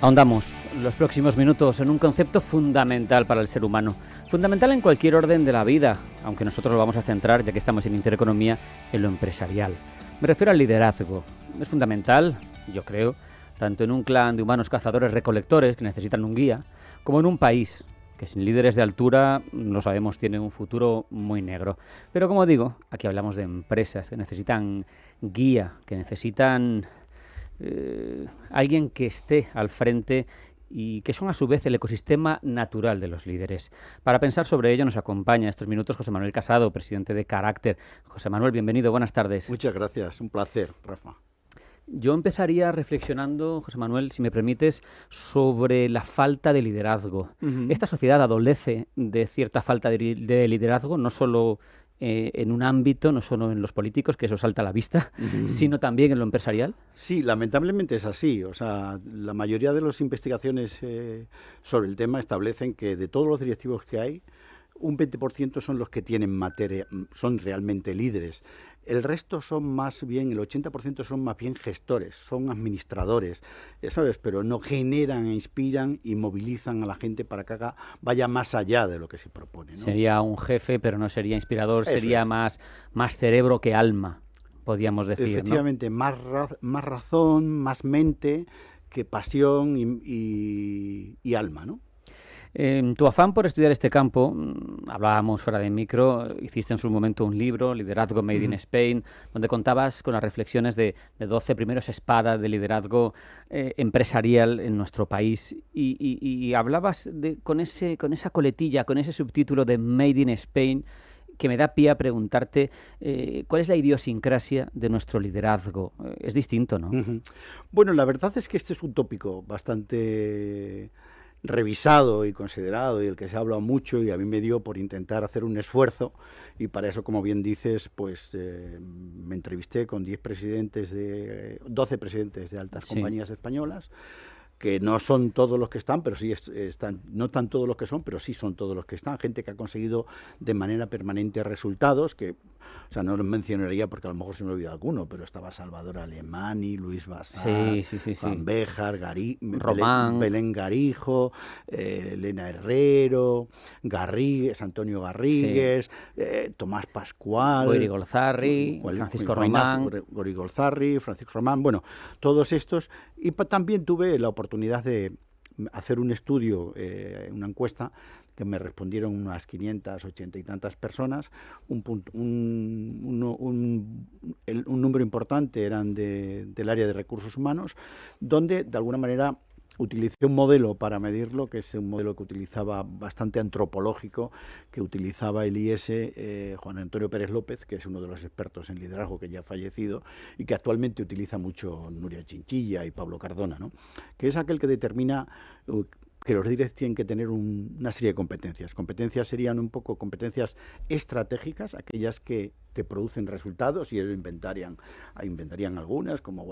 Ahondamos los próximos minutos en un concepto fundamental para el ser humano, fundamental en cualquier orden de la vida, aunque nosotros lo vamos a centrar, ya que estamos en Intereconomía, en lo empresarial. Me refiero al liderazgo. Es fundamental, yo creo, tanto en un clan de humanos cazadores recolectores que necesitan un guía, como en un país que sin líderes de altura, lo sabemos, tiene un futuro muy negro. Pero como digo, aquí hablamos de empresas que necesitan guía, que necesitan alguien que esté al frente y que son a su vez el ecosistema natural de los líderes. Para pensar sobre ello nos acompaña estos minutos José Manuel Casado, presidente de Carácter. José Manuel, bienvenido, buenas tardes. Muchas gracias, un placer, Rafa. Yo empezaría reflexionando, José Manuel, si me permites, sobre la falta de liderazgo. Esta sociedad adolece de cierta falta de liderazgo, no solo en un ámbito, no solo en los políticos, que eso salta a la vista, sino también en lo empresarial. Sí, lamentablemente es así. O sea, la mayoría de las investigaciones sobre el tema establecen que de todos los directivos que hay, un 20% son los que tienen materia, son realmente líderes. El resto son más bien, el 80% son más bien gestores, son administradores, ¿sabes? Pero no generan, inspiran y movilizan a la gente para que vaya más allá de lo que se propone, ¿no? Sería un jefe, pero no sería inspirador, sería más cerebro que alma, podríamos decir, efectivamente, ¿no? Más razón, más mente que pasión y alma, ¿no? Tu afán por estudiar este campo, hablábamos fuera de micro, hiciste en su momento un libro, Liderazgo Made in Spain, donde contabas con las reflexiones de 12 primeros espadas de liderazgo empresarial en nuestro país y hablabas con esa coletilla, con ese subtítulo de Made in Spain, que me da pie a preguntarte cuál es la idiosincrasia de nuestro liderazgo. Es distinto, ¿no? Bueno, la verdad es que este es un tópico bastante revisado y considerado y del que se ha hablado mucho, y a mí me dio por intentar hacer un esfuerzo, y para eso, como bien dices, pues me entrevisté con 12 presidentes de altas compañías españolas, que no son todos los que están, pero sí están, no están todos los que son, pero sí son todos los que están, gente que ha conseguido de manera permanente resultados, que, o sea, no los mencionaría porque a lo mejor se me olvida alguno, pero estaba Salvador Alemany, Luis Bassat, Juan Béjar, Román, Belén Garijo, Elena Herrero, Antonio Garrigues, Tomás Pascual, Gori Golzarri, Francisco Román, bueno, todos estos, y también tuve la oportunidad de hacer un estudio, una encuesta, que me respondieron unas 580 y tantas personas, un número importante eran del área de recursos humanos, donde de alguna manera utilicé un modelo para medirlo, que es un modelo que utilizaba bastante antropológico, que utilizaba el IS, Juan Antonio Pérez López, que es uno de los expertos en liderazgo que ya ha fallecido, y que actualmente utiliza mucho Nuria Chinchilla y Pablo Cardona, ¿no? Que es aquel que determina que los líderes tienen que tener una serie de competencias. Competencias serían un poco competencias estratégicas, aquellas que te producen resultados, y ellos inventarían algunas, como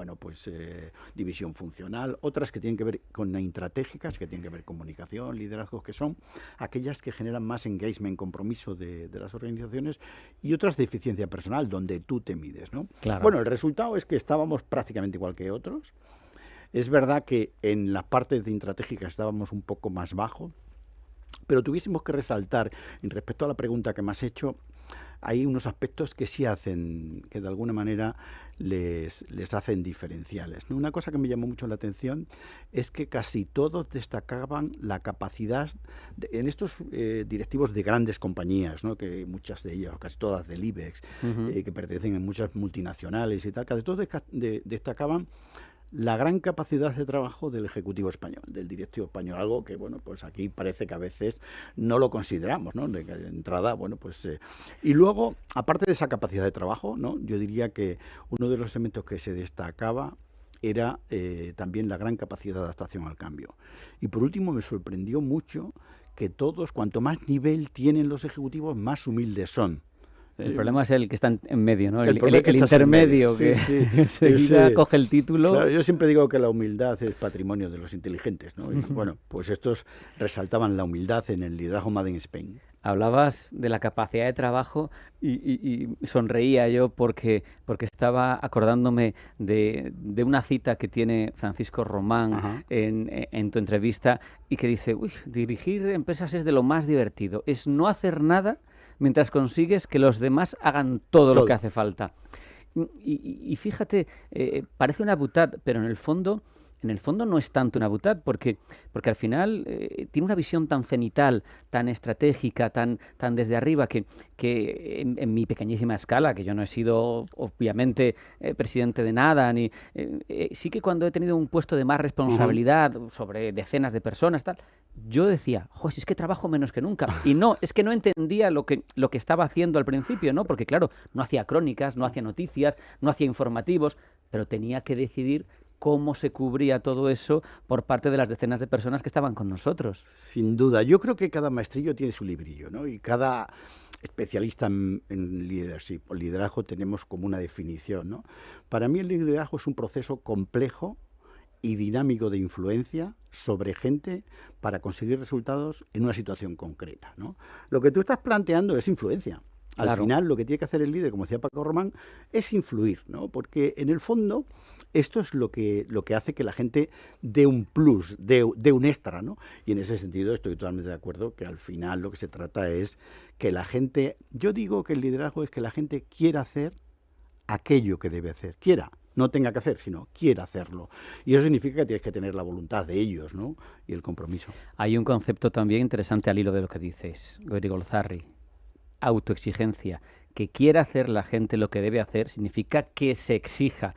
división funcional, otras que tienen que ver con intratégicas, que tienen que ver con comunicación, liderazgos, que son aquellas que generan más engagement, compromiso de las organizaciones, y otras de eficiencia personal, donde tú te mides, ¿no? Claro. Bueno, el resultado es que estábamos prácticamente igual que otros. Es verdad que en la parte de intratégica estábamos un poco más bajo, pero tuviésemos que resaltar, en respecto a la pregunta que me has hecho, hay unos aspectos que sí hacen, que de alguna manera les hacen diferenciales, ¿no? Una cosa que me llamó mucho la atención es que casi todos destacaban la capacidad, en estos directivos de grandes compañías, ¿no? Que muchas de ellas, casi todas del IBEX, que pertenecen a muchas multinacionales y tal, casi todos destacaban la gran capacidad de trabajo del Ejecutivo español, del directivo español, algo que, bueno, pues aquí parece que a veces no lo consideramos, ¿no? De entrada, bueno, pues... y luego, aparte de esa capacidad de trabajo, ¿no? Yo diría que uno de los elementos que se destacaba era también la gran capacidad de adaptación al cambio. Y por último, me sorprendió mucho que todos, cuanto más nivel tienen los ejecutivos, más humildes son. El problema es el que está en medio, ¿no? El que intermedio, que enseguida coge el título. Claro, yo siempre digo que la humildad es patrimonio de los inteligentes, ¿no? Y bueno, pues estos resaltaban la humildad en el liderazgo Made in Spain. Hablabas de la capacidad de trabajo y sonreía yo porque estaba acordándome de una cita que tiene Francisco Román Ajá. en tu entrevista y que dice, uy, dirigir empresas es de lo más divertido, es no hacer nada mientras consigues que los demás hagan todo lo que Todo. hace falta. Y fíjate, parece una butad, pero en el fondo no es tanto una butad, porque al final tiene una visión tan cenital, tan estratégica, tan desde arriba, que en mi pequeñísima escala, que yo no he sido obviamente presidente de nada, sí que cuando he tenido un puesto de más Ujú. responsabilidad sobre decenas de personas, tal, yo decía, jo, si es que trabajo menos que nunca. Y no, es que no entendía lo que estaba haciendo al principio, ¿no? Porque claro, no hacía crónicas, no hacía noticias, no hacía informativos, pero tenía que decidir cómo se cubría todo eso por parte de las decenas de personas que estaban con nosotros. Sin duda. Yo creo que cada maestrillo tiene su librillo, ¿no? Y cada especialista en leadership o liderazgo tenemos como una definición, ¿no? Para mí el liderazgo es un proceso complejo y dinámico de influencia sobre gente para conseguir resultados en una situación concreta, ¿no? Lo que tú estás planteando es influencia. Al Claro, final, lo que tiene que hacer el líder, como decía Paco Román, es influir, ¿no? Porque en el fondo esto es lo que hace que la gente dé un plus, dé un extra, ¿no? Y en ese sentido estoy totalmente de acuerdo que al final lo que se trata es que la gente, yo digo que el liderazgo es que la gente quiera hacer aquello que debe hacer, quiera, no tenga que hacer, sino quiera hacerlo. Y eso significa que tienes que tener la voluntad de ellos, ¿no? Y el compromiso. hay un concepto también interesante al hilo de lo que dices, Goiri Golzarri, autoexigencia. Que quiera hacer la gente lo que debe hacer significa que se exija.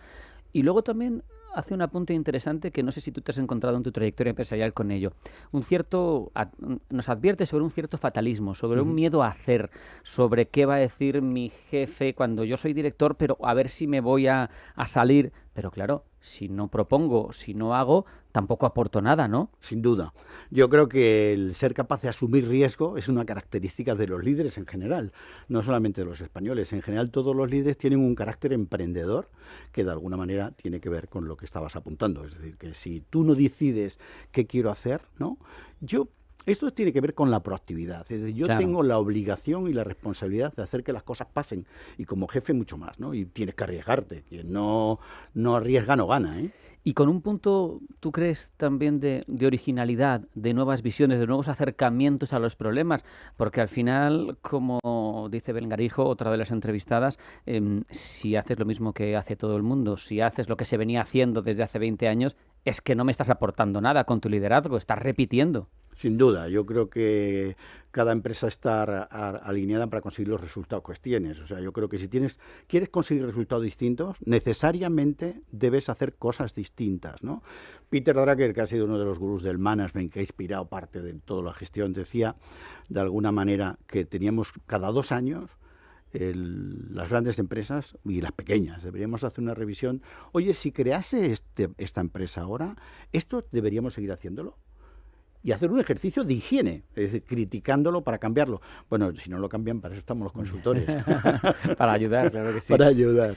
Y luego también hace un apunte interesante que no sé si tú te has encontrado en tu trayectoria empresarial con ello. Nos advierte sobre un cierto fatalismo, sobre un Ujú. miedo a hacer, sobre qué va a decir mi jefe cuando yo soy director, pero a ver si me voy a salir. Pero claro, si no propongo, si no hago, tampoco aporto nada, ¿no? Sin duda. Yo creo que el ser capaz de asumir riesgo es una característica de los líderes en general, no solamente de los españoles. En general, todos los líderes tienen un carácter emprendedor que de alguna manera tiene que ver con lo que estabas apuntando. Es decir, que si tú no decides qué quiero hacer, ¿no? Yo esto tiene que ver con la proactividad. Es decir, yo Claro. tengo la obligación y la responsabilidad de hacer que las cosas pasen. Y como jefe mucho más, ¿no? Y tienes que arriesgarte. Quien no arriesga no gana, ¿eh? Y con un punto, ¿tú crees también de originalidad, de nuevas visiones, de nuevos acercamientos a los problemas? Porque al final, como dice Belgarijo, otra de las entrevistadas, si haces lo mismo que hace todo el mundo, si haces lo que se venía haciendo desde hace 20 años, es que no me estás aportando nada con tu liderazgo, estás repitiendo. Sin duda, yo creo que cada empresa está alineada para conseguir los resultados que tienes. O sea, yo creo que si quieres conseguir resultados distintos, necesariamente debes hacer cosas distintas, ¿no? Peter Drucker, que ha sido uno de los gurús del management, que ha inspirado parte de toda la gestión, decía de alguna manera que teníamos cada 2 años las grandes empresas y las pequeñas. Deberíamos hacer una revisión. Oye, si crease esta empresa ahora, ¿esto deberíamos seguir haciéndolo? Y hacer un ejercicio de higiene, es decir, criticándolo para cambiarlo. Bueno, si no lo cambian, para eso estamos los consultores, Para ayudar, claro que sí. para ayudar.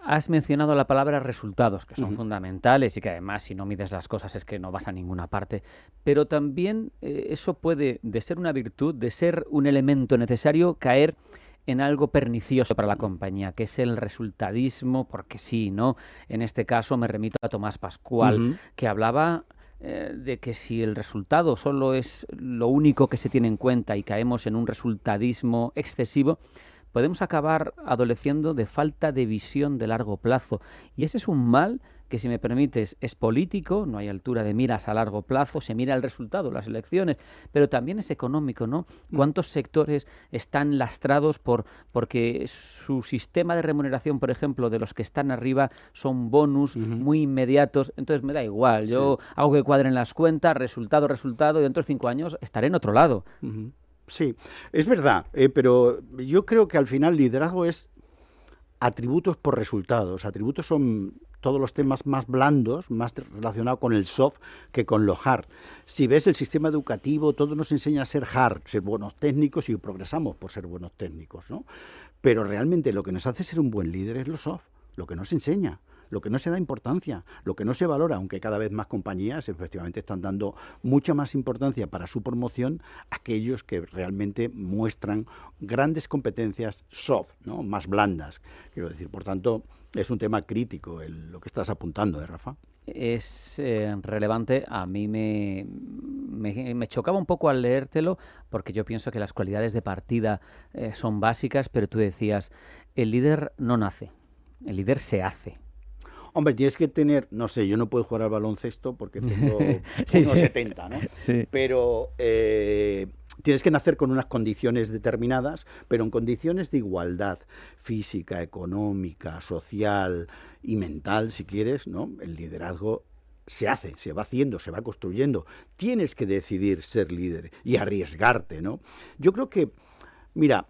Has mencionado la palabra resultados, que son Ujú. fundamentales y que además si no mides las cosas es que no vas a ninguna parte. Pero también eso puede, de ser una virtud, de ser un elemento necesario, caer en algo pernicioso para la compañía, que es el resultadismo, porque sí, ¿no? En este caso me remito a Tomás Pascual, Ujú. que hablaba de que si el resultado solo es lo único que se tiene en cuenta y caemos en un resultadismo excesivo, podemos acabar adoleciendo de falta de visión de largo plazo. Y ese es un mal que, si me permites, es político, no hay altura de miras a largo plazo, se mira el resultado, las elecciones, pero también es económico, ¿no? Mm. ¿Cuántos sectores están lastrados porque su sistema de remuneración, por ejemplo, de los que están arriba, son bonus Ujú. muy inmediatos? Entonces me da igual, Sí. yo hago que cuadren las cuentas, resultado, y dentro de 5 años estaré en otro lado. Ujú. Sí, es verdad, pero yo creo que al final liderazgo es atributos por resultados. Atributos son todos los temas más blandos, más relacionados con el soft que con lo hard. Si ves el sistema educativo, todo nos enseña a ser hard, ser buenos técnicos y progresamos por ser buenos técnicos, ¿no? Pero realmente lo que nos hace ser un buen líder es lo soft, lo que nos enseña. lo que no se da importancia, lo que no se valora, aunque cada vez más compañías efectivamente están dando mucha más importancia para su promoción a aquellos que realmente muestran grandes competencias soft, ¿no? Más blandas, quiero decir. Por tanto, es un tema crítico lo que estás apuntando, Rafa. Es relevante. A mí me chocaba un poco al leértelo, porque yo pienso que las cualidades de partida son básicas, pero tú decías, el líder no nace, el líder se hace. Hombre, tienes que tener, no sé, yo no puedo jugar al baloncesto porque tengo Sí, 1,70, ¿no? Sí. Pero tienes que nacer con unas condiciones determinadas, pero en condiciones de igualdad física, económica, social y mental, si quieres, ¿no? El liderazgo se hace, se va haciendo, se va construyendo. Tienes que decidir ser líder y arriesgarte, ¿no? Yo creo que, mira,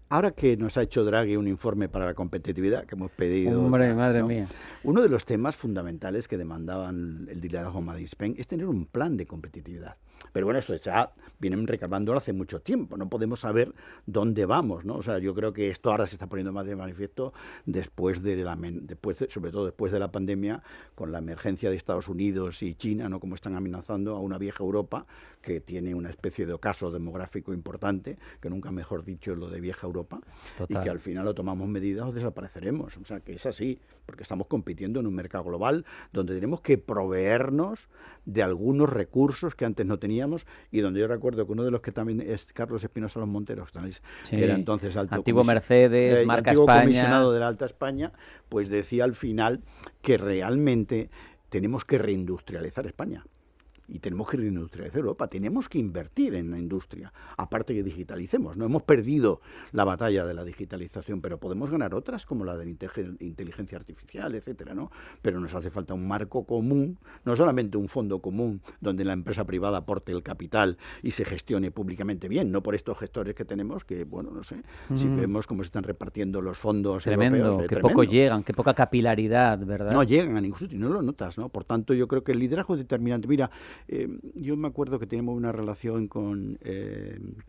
ahora que nos ha hecho Draghi un informe para la competitividad que hemos pedido... Hombre, madre ¿no? mía. Uno de los temas fundamentales que demandaban el liderazgo Made in Spain es tener un plan de competitividad. Pero bueno, esto ya vienen reclamándolo hace mucho tiempo. No podemos saber dónde vamos, ¿no? O sea, yo creo que esto ahora se está poniendo más de manifiesto sobre todo después de la pandemia, con la emergencia de Estados Unidos y China, ¿no? Como están amenazando a una vieja Europa que tiene una especie de ocaso demográfico importante, que nunca mejor dicho es lo de vieja Europa, Total. y que al final o tomamos medidas o desapareceremos. O sea, que es así, porque estamos compitiendo en un mercado global donde tenemos que proveernos de algunos recursos que antes no teníamos, y donde yo recuerdo que uno de los que también es Carlos Espinosa Los Monteros, que era entonces antiguo Mercedes, marca antiguo España, comisionado de la Alta España, pues decía al final que realmente tenemos que reindustrializar España. Y tenemos que reindustrializar Europa, tenemos que invertir en la industria, aparte que digitalicemos. No hemos perdido la batalla de la digitalización, pero podemos ganar otras, como la de la inteligencia artificial, etcétera, ¿no? Pero nos hace falta un marco común, no solamente un fondo común donde la empresa privada aporte el capital y se gestione públicamente bien, no por estos gestores que tenemos, que, bueno, no sé, si vemos cómo se están repartiendo los fondos europeos. Que poco llegan, que poca capilaridad, ¿verdad? No llegan a ningún sitio y no lo notas, ¿no? Por tanto, yo creo que el liderazgo es determinante. Mira, yo me acuerdo que teníamos una relación con el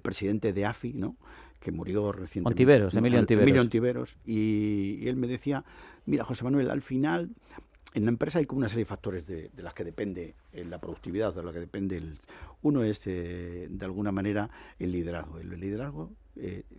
presidente de AFI, ¿no? Que murió recientemente. Ontiveros, Emilio Ontiveros. Emilio Ontiveros. Y él me decía, mira, José Manuel, al final en la empresa hay como una serie de factores de las que depende la productividad, de lo que depende. Uno es, de alguna manera, el liderazgo. El liderazgo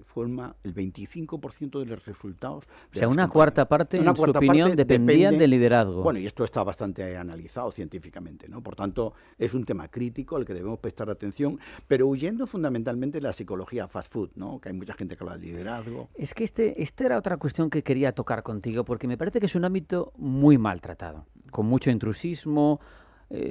forma el 25% de los resultados. O sea, una cuarta parte, en su opinión, dependía del liderazgo. Bueno, y esto está bastante analizado científicamente, ¿no? Por tanto, es un tema crítico al que debemos prestar atención, pero huyendo fundamentalmente de la psicología fast food, ¿no? Que hay mucha gente que habla de liderazgo. Es que esta era otra cuestión que quería tocar contigo, porque me parece que es un ámbito muy maltratado, con mucho intrusismo,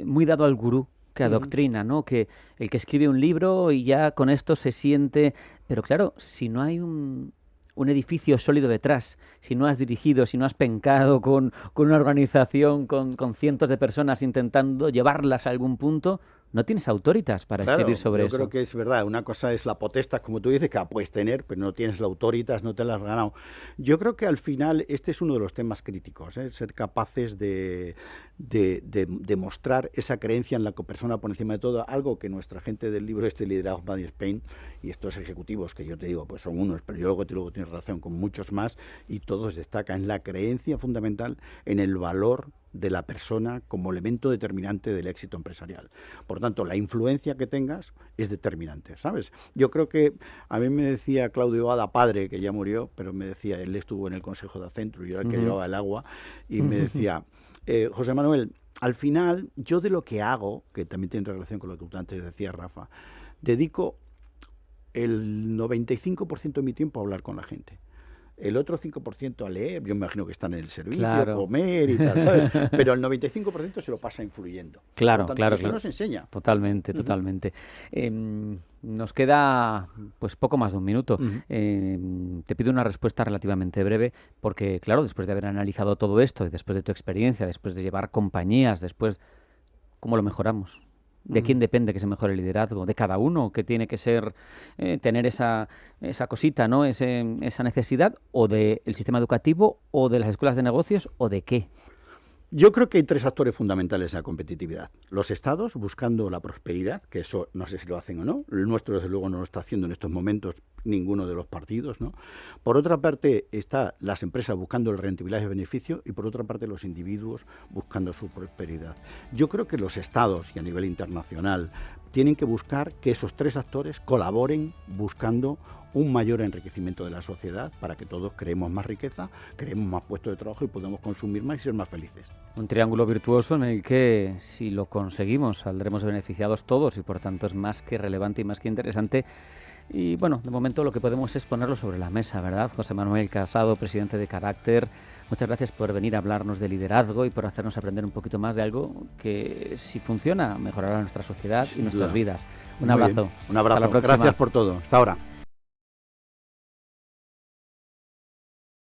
muy dado al gurú, que adoctrina, ¿no? Que el que escribe un libro y ya con esto se siente... Pero claro, si no hay un edificio sólido detrás, si no has dirigido, si no has pencado con una organización, con cientos de personas intentando llevarlas a algún punto, no tienes autoritas para escribir sobre eso. Yo creo que es verdad. Una cosa es la potestad, como tú dices, que la puedes tener, pero no tienes la autoritas, no te la has ganado. Yo creo que al final este es uno de los temas críticos, ser capaces de demostrar esa creencia en la persona por encima de todo, algo que nuestra gente del libro Liderazgo Made in Spain, y estos ejecutivos que yo te digo, pues son unos, pero yo luego tengo relación con muchos más, y todos destacan la creencia fundamental en el valor de la persona como elemento determinante del éxito empresarial. Por tanto, la influencia que tengas es determinante, ¿sabes? Yo creo que a mí me decía Claudio Ada, padre, que ya murió, pero me decía, él estuvo en el Consejo de Accenture, yo era el que llevaba el agua, y me decía, José Manuel, al final, yo de lo que hago, que también tiene relación con lo que tú antes decías, Rafa, dedico el 95% de mi tiempo a hablar con la gente. El otro 5% a leer, yo me imagino que están en el servicio, claro, comer y tal, ¿sabes? Pero el 95% se lo pasa influyendo. Claro, tanto, claro. Eso nos enseña. Totalmente, totalmente. Nos queda pues poco más de un minuto. Te pido una respuesta relativamente breve, porque claro, después de haber analizado todo esto, y después de tu experiencia, después de llevar compañías, después, ¿cómo lo mejoramos? ¿De quién depende que se mejore el liderazgo? ¿De cada uno que tiene que ser, tener esa cosita, ¿no? Esa necesidad? ¿O del sistema educativo? ¿O de las escuelas de negocios? ¿O de qué? Yo creo que hay tres actores fundamentales en la competitividad. Los estados buscando la prosperidad, que eso no sé si lo hacen o no. El nuestro, desde luego, no lo está haciendo en estos momentos ninguno de los partidos, ¿no? Por otra parte, están las empresas buscando el rentabilidad y beneficio y por otra parte los individuos buscando su prosperidad. Yo creo que los estados y a nivel internacional tienen que buscar que esos tres actores colaboren buscando un mayor enriquecimiento de la sociedad para que todos creemos más riqueza, creemos más puestos de trabajo y podamos consumir más y ser más felices. Un triángulo virtuoso en el que, si lo conseguimos, saldremos beneficiados todos y por tanto es más que relevante y más que interesante. Y bueno, de momento lo que podemos es ponerlo sobre la mesa, ¿verdad? José Manuel Casado, presidente de Carácter, muchas gracias por venir a hablarnos de liderazgo y por hacernos aprender un poquito más de algo que, si funciona, mejorará nuestra sociedad y nuestras vidas. Un abrazo. Un abrazo. Hasta la próxima. Gracias por todo. Hasta ahora.